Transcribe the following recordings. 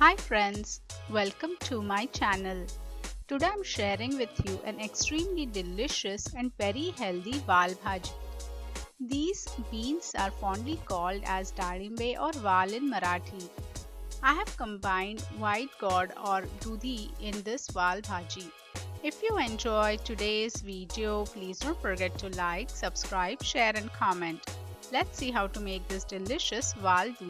Hi friends, welcome to my channel. Today I'm sharing with you an extremely delicious and very healthy VAL Bhaji. These beans are fondly called as darimbe or VAL in Marathi. I have combined white gourd or Doodhi in this VAL Bhaji. If you enjoyed today's video, please don't forget to like, subscribe, share and comment. Let's see how to make this delicious VAL Doodhi.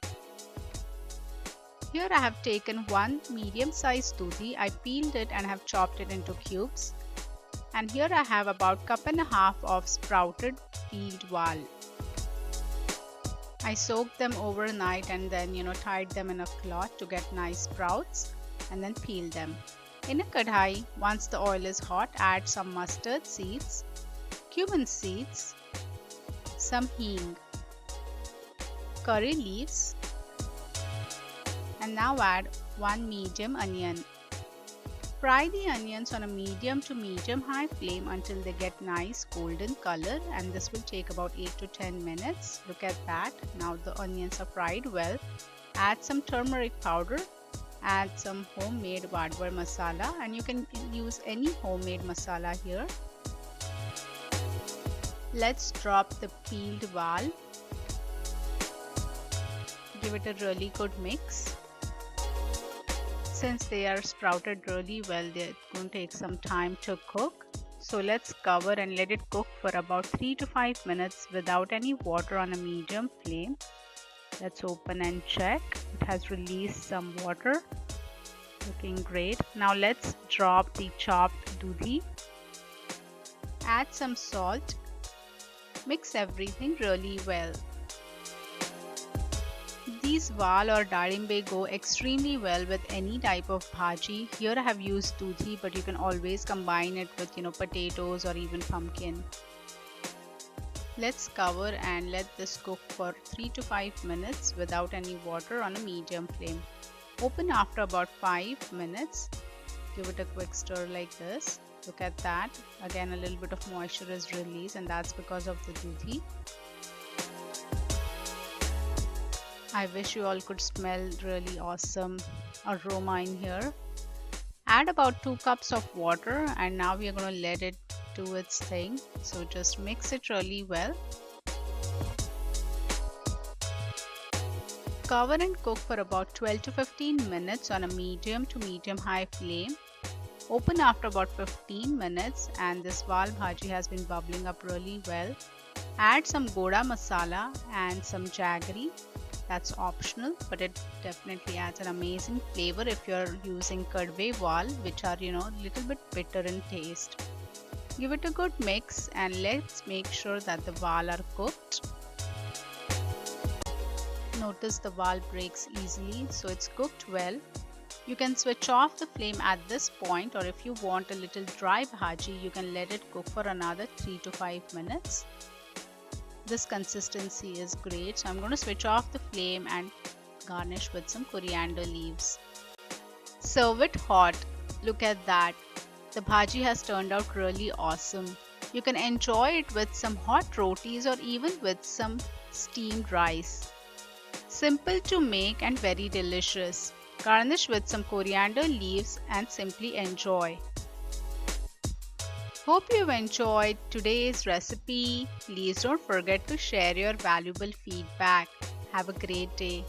Here I have taken one medium-sized Doodhi. I peeled it and have chopped it into cubes. And here I have about cup and a half of sprouted peeled VAL. I soaked them overnight and then tied them in a cloth to get nice sprouts and then peeled them. In a kadhai, once the oil is hot, add some mustard seeds, cumin seeds, some hing, curry leaves, and now add one medium onion. Fry the onions on a medium to medium high flame until they get nice golden color, and this will take about 8 to 10 minutes. Look at that. Now the onions are fried well. Add some turmeric powder, add some homemade vadwar masala, and you can use any homemade masala here. Let's drop the peeled VAL. Give it a really good mix. Since they are sprouted really well, they're going to take some time to cook. So let's cover and let it cook for about 3 to 5 minutes without any water on a medium flame. Let's open and check. It has released some water. Looking great. Now let's drop the chopped doodhi. Add some salt. Mix everything really well. These VAL or darimbe go extremely well with any type of bhaji. Here I have used doodhi, but you can always combine it with potatoes or even pumpkin. Let's cover and let this cook for 3 to 5 minutes without any water on a medium flame. Open after about 5 minutes. Give it a quick stir like this. Look at that. Again, a little bit of moisture is released, and that's because of the doodhi. I wish you all could smell really awesome aroma in here. Add about 2 cups of water, and now we are going to let it do its thing. So just mix it really well. Cover and cook for about 12 to 15 minutes on a medium to medium high flame. Open after about 15 minutes, and this VAL bhaji has been bubbling up really well. Add some goda masala and some jaggery. That's optional, but it definitely adds an amazing flavor if you're using kadve VAL, which are little bit bitter in taste. Give it a good mix and let's make sure that the VAL are cooked. Notice the VAL breaks easily, so it's cooked well. You can switch off the flame at this point, or if you want a little dry bhaji, you can let it cook for another 3 to 5 minutes. This consistency is great, so I'm going to switch off the flame and garnish with some coriander leaves. Serve it hot. Look at that. The bhaji has turned out really awesome. You can enjoy it with some hot rotis or even with some steamed rice. Simple to make and very delicious. Garnish with some coriander leaves and simply enjoy. Hope you've enjoyed today's recipe. Please don't forget to share your valuable feedback. Have a great day.